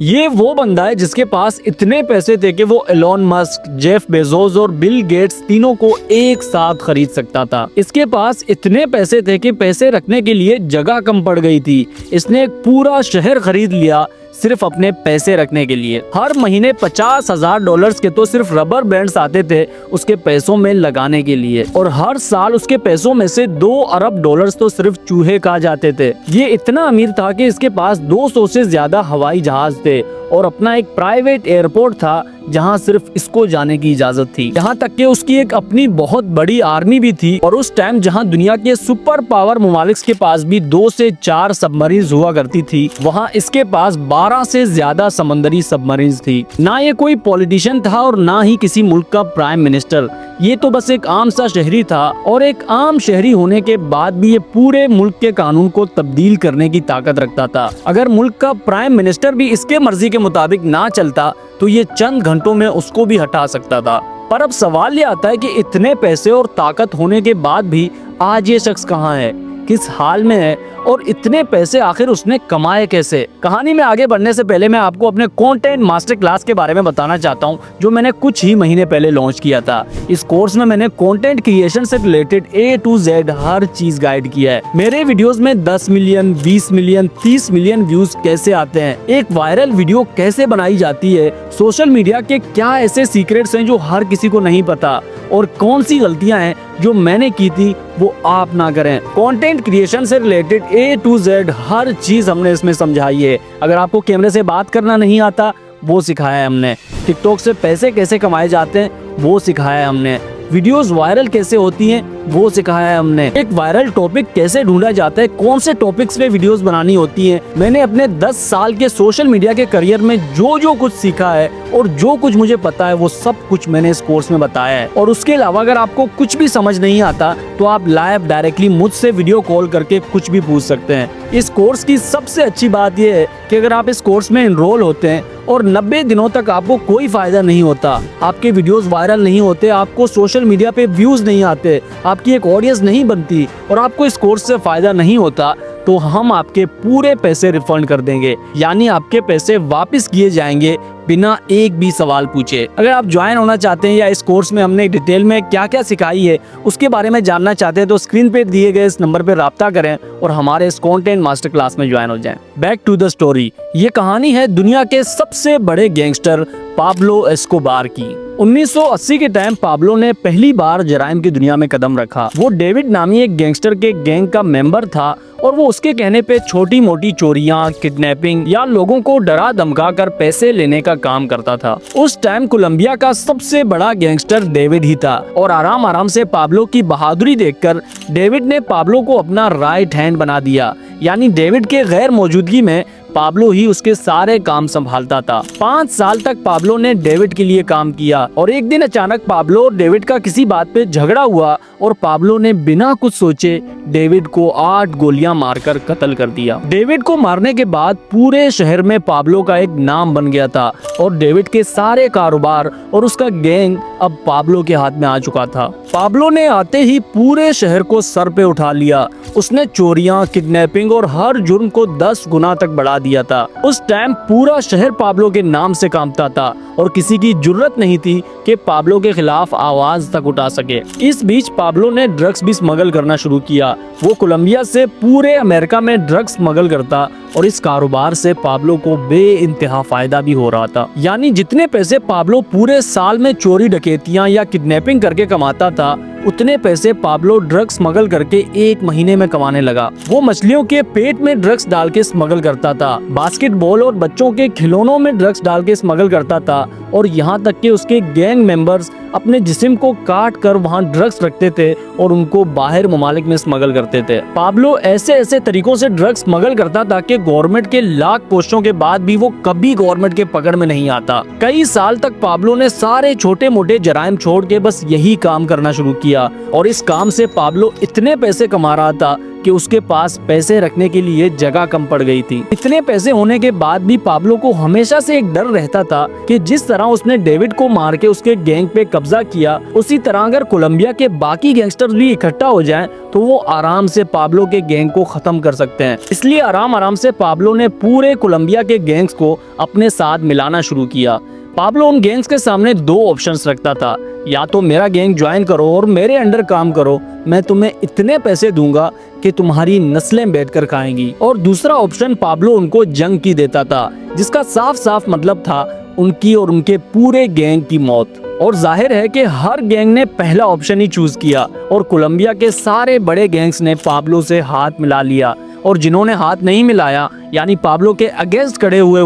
ये वो बंदा है जिसके पास इतने पैसे थे कि वो एलोन मस्क, जेफ बेजोस और बिल गेट्स तीनों को एक साथ खरीद सकता था। इसके पास इतने पैसे थे कि पैसे रखने के लिए जगह कम पड़ गई थी। इसने एक पूरा शहर खरीद लिया सिर्फ अपने पैसे रखने के लिए। हर महीने $50,000 के तो सिर्फ रबर बैंड्स आते थे उसके पैसों में लगाने के लिए, और हर साल उसके पैसों में से $2 अरब तो सिर्फ चूहे खा जाते थे। ये इतना अमीर था कि इसके पास 200 से ज्यादा हवाई जहाज थे और अपना एक प्राइवेट एयरपोर्ट था जहां सिर्फ इसको जाने की इजाजत थी। यहाँ तक कि उसकी एक अपनी बहुत बड़ी आर्मी भी थी, और उस टाइम जहां दुनिया के सुपर पावर ममालिक के पास भी 2 से 4 सबमरीन हुआ करती थी, वहां इसके पास 12 से ज्यादा समंदरी सबमरीन थी। ना ये कोई पॉलिटिशियन था और ना ही किसी मुल्क का प्राइम मिनिस्टर, ये तो बस एक आम सा शहरी था। और एक आम शहरी होने के बाद भी ये पूरे मुल्क के कानून को तब्दील करने की ताकत रखता था। अगर मुल्क का प्राइम मिनिस्टर भी इसके मर्जी के मुताबिक ना चलता तो ये चंद घंटों में उसको भी हटा सकता था। पर अब सवाल ये आता है कि इतने पैसे और ताकत होने के बाद भी आज ये शख्स कहाँ है, किस हाल में है, और इतने पैसे आखिर उसने कमाए कैसे। कहानी में आगे बढ़ने से पहले मैं आपको अपने कंटेंट मास्टर क्लास के बारे में बताना चाहता हूं, जो मैंने कुछ ही महीने पहले लॉन्च किया था। इस कोर्स में मैंने कंटेंट क्रिएशन से रिलेटेड A to Z हर चीज गाइड किया है। मेरे वीडियोस में 10 मिलियन, 20 मिलियन, 30 मिलियन व्यूज कैसे आते हैं, एक वायरल वीडियो कैसे बनाई जाती है, सोशल मीडिया के क्या ऐसे सीक्रेट्स हैं जो हर किसी को नहीं पता, और कौन सी गलतियां हैं जो मैंने की थी वो आप ना करें। कंटेंट क्रिएशन से रिलेटेड A to Z हर चीज हमने इसमें समझाई है। अगर आपको कैमरे से बात करना नहीं आता वो सिखाया है हमने, टिकटॉक से पैसे कैसे कमाए जाते हैं वो सिखाया है हमने, वीडियोस वायरल कैसे होती हैं वो सिखाया है हमने, एक वायरल टॉपिक कैसे ढूंढा जाता है, कौन से टॉपिक्स पे वीडियोस बनानी होती हैं। मैंने अपने 10 साल के सोशल मीडिया के करियर में जो कुछ सीखा है और जो कुछ मुझे पता है वो सब कुछ मैंने इस कोर्स में बताया है। और उसके अलावा अगर आपको कुछ भी समझ नहीं आता तो आप लाइव डायरेक्टली मुझसे वीडियो कॉल करके कुछ भी पूछ सकते हैं। इस कोर्स की सबसे अच्छी बात यह है कि अगर आप इस कोर्स में एनरोल होते हैं और 90 दिनों तक आपको कोई फायदा नहीं होता, आपके वीडियोस वायरल नहीं होते, आपको सोशल मीडिया पे व्यूज नहीं आते, आपकी एक ऑडियंस नहीं बनती और आपको इस कोर्स से फायदा नहीं होता, तो हम आपके पूरे पैसे रिफंड कर देंगे। यानी आपके पैसे वापस किए जाएंगे बिना एक भी सवाल पूछे। अगर आप ज्वाइन होना चाहते हैं या इस कोर्स में हमने डिटेल में क्या क्या सिखाई है उसके बारे में जानना चाहते हैं तो स्क्रीन पे दिए गए इस नंबर पे राब्ता करें और हमारे इस कंटेंट मास्टर क्लास में ज्वाइन हो जाएं। Back to the story. ये कहानी है दुनिया के सबसे बड़े गैंगस्टर पाब्लो एस्कोबार की। 1980 के टाइम पाब्लो ने पहली बार जराइम की दुनिया में कदम रखा। वो डेविड नामी एक गैंगस्टर के गैंग का मेंबर था और वो उसके कहने पे छोटी मोटी चोरियां, किडनैपिंग या लोगों को डरा धमका कर पैसे लेने का काम करता था। उस टाइम कोलंबिया का सबसे बड़ा गैंगस्टर डेविड ही था और आराम आराम से पाब्लो की बहादुरी देखकर डेविड ने पाब्लो को अपना राइट हैंड बना दिया। यानी डेविड के गैर मौजूदगी में पाब्लो ही उसके सारे काम संभालता था। 5 साल तक पाब्लो ने डेविड के लिए काम किया और एक दिन अचानक पाब्लो और डेविड का किसी बात पे झगड़ा हुआ और पाब्लो ने बिना कुछ सोचे डेविड को 8 गोलियां मारकर कत्ल कर दिया। डेविड को मारने के बाद पूरे शहर में पाब्लो का एक नाम बन गया था और डेविड के सारे कारोबार और उसका गैंग अब पाब्लो के हाथ में आ चुका था। पाब्लो ने आते ही पूरे शहर को सर पे उठा लिया। उसने चोरियां, किडनैपिंग और हर जुर्म को 10 गुना तक बढ़ा दिया था। उस टाइम पूरा शहर पाब्लो के नाम से कांपता था और किसी की जुर्रत नहीं थी कि पाब्लो के खिलाफ आवाज तक उठा सके। इस बीच पाब्लो ने ड्रग्स भी स्मगल करना शुरू किया। वो कोलंबिया से पूरे अमेरिका में ड्रग्स स्मगल करता और इस कारोबार से पाब्लो को बेइंतहा फायदा भी हो रहा था। यानी जितने पैसे पाब्लो पूरे साल में चोरी, डकैतियां या किडनैपिंग करके कमाता था उतने पैसे पाब्लो ड्रग्स स्मगल करके 1 महीने में कमाने लगा। वो मछलियों के पेट में ड्रग्स डाल के स्मगल करता था, बास्केटबॉल और बच्चों के खिलौनों में ड्रग्स डाल के स्मगल करता था और यहाँ तक कि उसके गैंग मेंबर्स अपने जिस्म को काट कर वहाँ ड्रग्स रखते थे और उनको बाहर ममालिक में स्मगल करते थे। पाब्लो ऐसे तरीकों से ड्रग्स स्मगल करता था कि गवर्नमेंट के लाख कोशिशों के बाद भी वो कभी गवर्नमेंट के पकड़ में नहीं आता। कई साल तक पाब्लो ने सारे छोटे मोटे जराइम छोड़ के बस यही काम करना शुरू किया। किया और इस काम से पाब्लो इतने पैसे कमा रहा था कि उसके पास पैसे रखने के लिए जगह कम पड़ गई थी। इतने पैसे होने के बाद भी पाब्लो को हमेशा से एक डर रहता था कि जिस तरह उसने डेविड को मार के उसके गैंग पे कब्जा किया, उसी तरह अगर कोलंबिया के बाकी गैंगस्टर्स भी इकट्ठा हो जाएं तो वो आराम से पाब्लो के गैंग को खत्म कर सकते हैं। इसलिए आराम आराम से पाब्लो ने पूरे कोलंबिया के गैंग्स को अपने साथ मिलाना शुरू किया। पाब्लो उन गैंग्स के सामने दो ऑप्शंस रखता था, या तो मेरा गैंग ज्वाइन करो और मेरे अंडर काम करो, मैं तुम्हें इतने पैसे दूंगा कि तुम्हारी नस्लें बैठकर खाएंगी, और दूसरा ऑप्शन पाब्लो उनको जंग की देता था, जिसका साफ साफ मतलब था उनकी और उनके पूरे गैंग की मौत। और जाहिर है कि हर गैंग ने पहला ऑप्शन ही चूज किया और कोलंबिया के सारे बड़े गैंग्स ने पाब्लो से हाथ मिला लिया, और जिन्होंने हाथ नहीं मिलाया यानी पाब्लो के अगेंस्ट खड़े हुए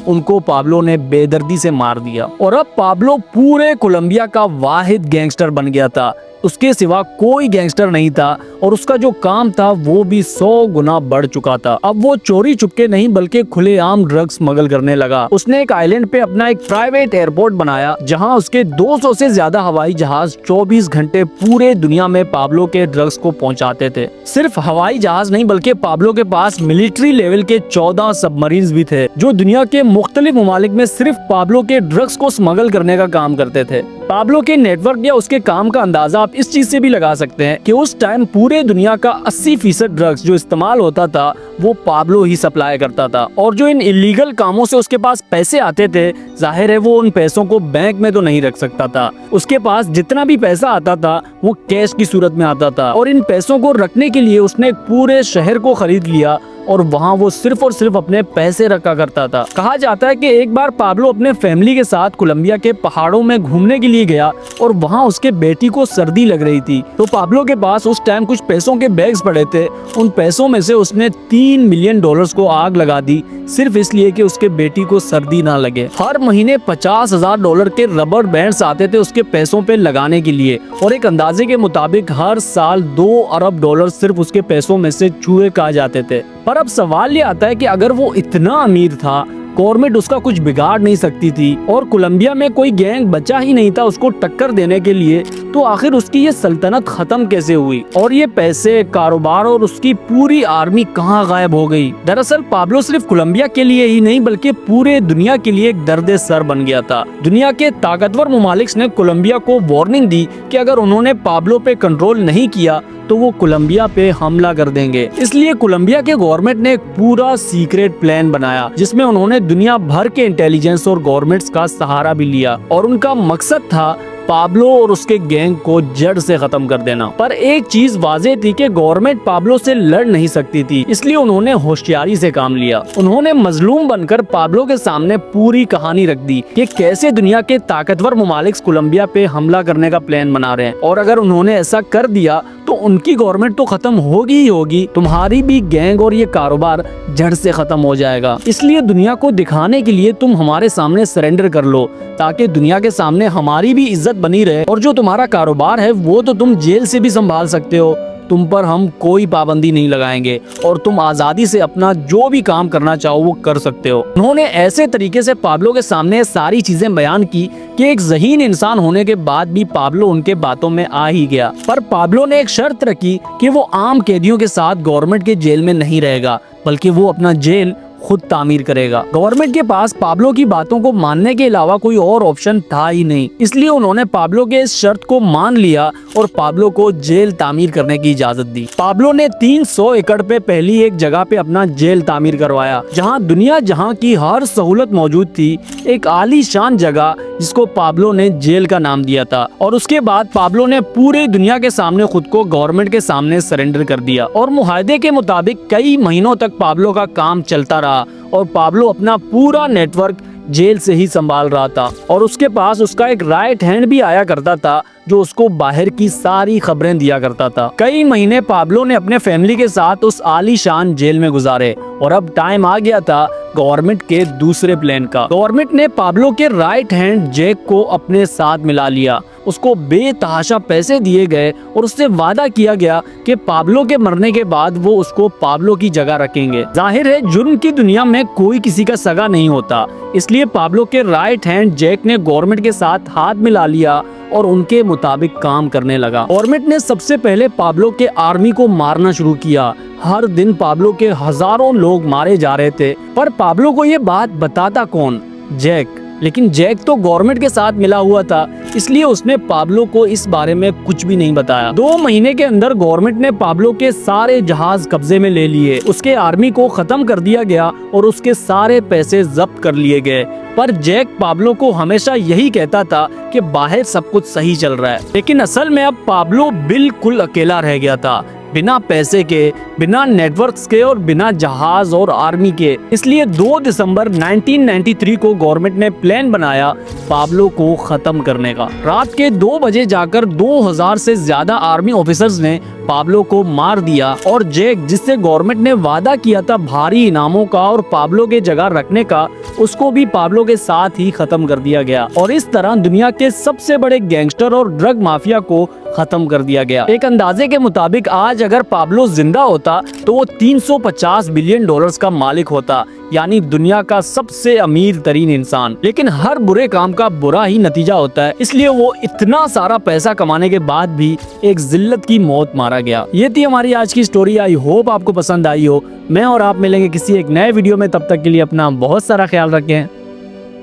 उनको पाब्लो ने बेदर्दी से मार दिया। और अब पाब्लो पूरे कोलंबिया का वाहिद गैंगस्टर बन गया था, उसके सिवा कोई गैंगस्टर नहीं था और उसका जो काम था वो भी 100 गुना बढ़ चुका था। अब वो चोरी चुपके नहीं बल्कि खुलेआम ड्रग्स स्मगल करने लगा। उसने एक आइलैंड पे अपना एक प्राइवेट एयरपोर्ट बनाया जहां उसके 200 से ज्यादा हवाई जहाज 24 घंटे पूरे दुनिया में पाब्लो के ड्रग्स को पहुंचाते थे। सिर्फ हवाई जहाज नहीं बल्कि पाब्लो के पास मिलिट्री लेवल के 14 सबमरीन्स भी थे जो दुनिया के मुख्तलिफ ममालिक में सिर्फ पाब्लो के ड्रग्स को स्मगल करने का काम करते थे। पाब्लो के नेटवर्क या उसके काम का अंदाजा आप इस चीज से भी लगा सकते हैं कि उस टाइम पूरे दुनिया का 80% ड्रग्स जो इस्तेमाल होता था वो पाब्लो ही सप्लाई करता था, और जो इन इलीगल कामों से उसके पास पैसे आते थे जाहिर है वो उन पैसों को बैंक में तो नहीं रख सकता था। उसके पास जितना भी पैसा आता था वो कैश की सूरत में आता था, और इन पैसों को रखने के लिए उसने एक पूरे शहर को खरीद लिया और वहाँ वो सिर्फ और सिर्फ अपने पैसे रखा करता था। कहा जाता है कि एक बार पाब्लो अपने फैमिली के साथ कोलंबिया के पहाड़ों में घूमने के लिए गया और वहाँ उसके बेटी को सर्दी लग रही थी, तो पाब्लो के पास उस टाइम कुछ पैसों के बैग्स पड़े थे। उन पैसों में से उसने $3 मिलियन को आग लगा दी सिर्फ इसलिए कि उसके बेटी को सर्दी ना लगे। हर महीने $50,000 के रबर बैंड्स आते थे उसके पैसों पे लगाने के लिए, और एक अंदाजे के मुताबिक हर साल $2 अरब सिर्फ उसके पैसों में से चूहे खा जाते थे। पर अब सवाल ये आता है कि अगर वो इतना अमीर था, गवर्नमेंट उसका कुछ बिगाड़ नहीं सकती थी और कोलंबिया में कोई गैंग बचा ही नहीं था उसको टक्कर देने के लिए, तो आखिर उसकी ये सल्तनत खत्म कैसे हुई और ये पैसे, कारोबार और उसकी पूरी आर्मी कहाँ गायब हो गई? दरअसल पाब्लो सिर्फ कोलंबिया के लिए ही नहीं बल्कि पूरे दुनिया के लिए एक दर्द सर बन गया था। दुनिया के ताकतवर ममालिक ने कोलंबिया को वार्निंग दी कि अगर उन्होंने पाब्लो पे कंट्रोल नहीं किया तो वो कोलंबिया पे हमला कर देंगे। इसलिए कोलंबिया के गवर्नमेंट ने एक पूरा सीक्रेट प्लान बनाया जिसमें उन्होंने दुनिया भर के इंटेलिजेंस और गवर्नमेंट्स का सहारा भी लिया, और उनका मकसद था पाब्लो और उसके गैंग को जड़ से खत्म कर देना। पर एक चीज वाज़ेह थी कि गवर्नमेंट पाब्लो से लड़ नहीं सकती थी, इसलिए उन्होंने होशियारी से काम लिया। उन्होंने मजलूम बनकर पाब्लो के सामने पूरी कहानी रख दी कि कैसे दुनिया के ताकतवर ममालिक कोलंबिया पे हमला करने का प्लान बना रहे हैं, और अगर उन्होंने ऐसा कर दिया तो उनकी गवर्नमेंट तो खत्म होगी ही होगी, तुम्हारी भी गैंग और ये कारोबार जड़ से खत्म हो जाएगा। इसलिए दुनिया को दिखाने के लिए तुम हमारे सामने सरेंडर कर लो ताकि दुनिया के सामने हमारी भी इज्जत बनी रहे, और जो तुम्हारा कारोबार है वो तो तुम जेल से भी संभाल सकते हो, तुम पर हम कोई पाबंदी नहीं लगाएंगे और तुम आजादी से अपना जो भी काम करना चाहो वो कर सकते हो। उन्होंने ऐसे तरीके से पाब्लो के सामने सारी चीजें बयान की कि एक ज़हीन इंसान होने के बाद भी पाब्लो उनके बातों में आ ही गया। पर पाब्लो ने एक शर्त रखी कि वो आम कैदियों के साथ गवर्नमेंट के जेल में नहीं रहेगा बल्कि वो अपना जेल खुद तामीर करेगा। गवर्नमेंट के पास पाब्लो की बातों को मानने के अलावा कोई और ऑप्शन था ही नहीं, इसलिए उन्होंने पाब्लो के इस शर्त को मान लिया और पाब्लो को जेल तामीर करने की इजाजत दी। पाब्लो ने 300 एकड़ पे पहली एक जगह पे अपना जेल तामीर करवाया जहां दुनिया जहां की हर सहूलत मौजूद थी, एक आलीशान जगह जिसको पाब्लो ने जेल का नाम दिया था। और उसके बाद पाब्लो ने पूरी दुनिया के सामने खुद को गवर्नमेंट के सामने सरेंडर कर दिया, और मुआहदे के मुताबिक कई महीनों तक पाब्लो का काम चलता रहा और पाब्लो अपना पूरा नेटवर्क जेल से ही संभाल रहा था, और उसके पास उसका एक राइट हैंड भी आया करता था जो उसको बाहर की सारी खबरें दिया करता था। कई महीने पाब्लो ने अपने फैमिली के साथ उस आलीशान जेल में गुजारे और अब टाइम आ गया था गवर्नमेंट के दूसरे प्लान का। गवर्नमेंट ने पाब्लो के राइट हैंड जैक को अपने साथ मिला लिया, उसको बेतहाशा पैसे दिए गए और उससे वादा किया गया कि पाब्लो के मरने के बाद वो उसको पाब्लो की जगह रखेंगे। जाहिर है जुर्म की दुनिया में कोई किसी का सगा नहीं होता, इसलिए पाब्लो के राइट हैंड जैक ने गवर्नमेंट के साथ हाथ मिला लिया और उनके मुताबिक काम करने लगा। गवर्नमेंट ने सबसे पहले पाब्लो के आर्मी को मारना शुरू किया। हर दिन पाब्लो के हजारों लोग मारे जा रहे थे, पर पाब्लो को ये बात बताता कौन? जैक। लेकिन जैक तो गवर्नमेंट के साथ मिला हुआ था, इसलिए उसने पाब्लो को इस बारे में कुछ भी नहीं बताया। 2 महीने के अंदर गवर्नमेंट ने पाब्लो के सारे जहाज कब्जे में ले लिए, उसके आर्मी को खत्म कर दिया गया और उसके सारे पैसे जब्त कर लिए गए। पर जैक पाब्लो को हमेशा यही कहता था कि बाहर सब कुछ सही चल रहा है, लेकिन असल में अब पाब्लो बिल्कुल अकेला रह गया था, बिना पैसे के, बिना नेटवर्क्स के और बिना जहाज और आर्मी के। इसलिए 2 दिसंबर 1993 को गवर्नमेंट ने प्लान बनाया पाब्लो को खत्म करने का। रात के 2 बजे जाकर 2000 से ज्यादा आर्मी ऑफिसर्स ने पाब्लो को मार दिया और जैक, जिससे गवर्नमेंट ने वादा किया था भारी इनामों का और पाब्लो के जगह रखने का, उसको भी पाब्लो के साथ ही खत्म कर दिया गया। और इस तरह दुनिया के सबसे बड़े गैंगस्टर और ड्रग माफिया को खत्म कर दिया गया। एक अंदाजे के मुताबिक आज अगर पाब्लो जिंदा होता तो वो 350 बिलियन डॉलर्स का मालिक होता, यानी दुनिया का सबसे अमीर तरीन इंसान। लेकिन हर बुरे काम का बुरा ही नतीजा होता है, इसलिए वो इतना सारा पैसा कमाने के बाद भी एक जिल्लत की मौत मारा गया। ये थी हमारी आज की स्टोरी। आई होप आपको पसंद आई हो। मैं और आप मिलेंगे किसी एक नए वीडियो में, तब तक के लिए अपना बहुत सारा ख्याल रखें।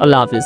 अल्लाह हाफिज।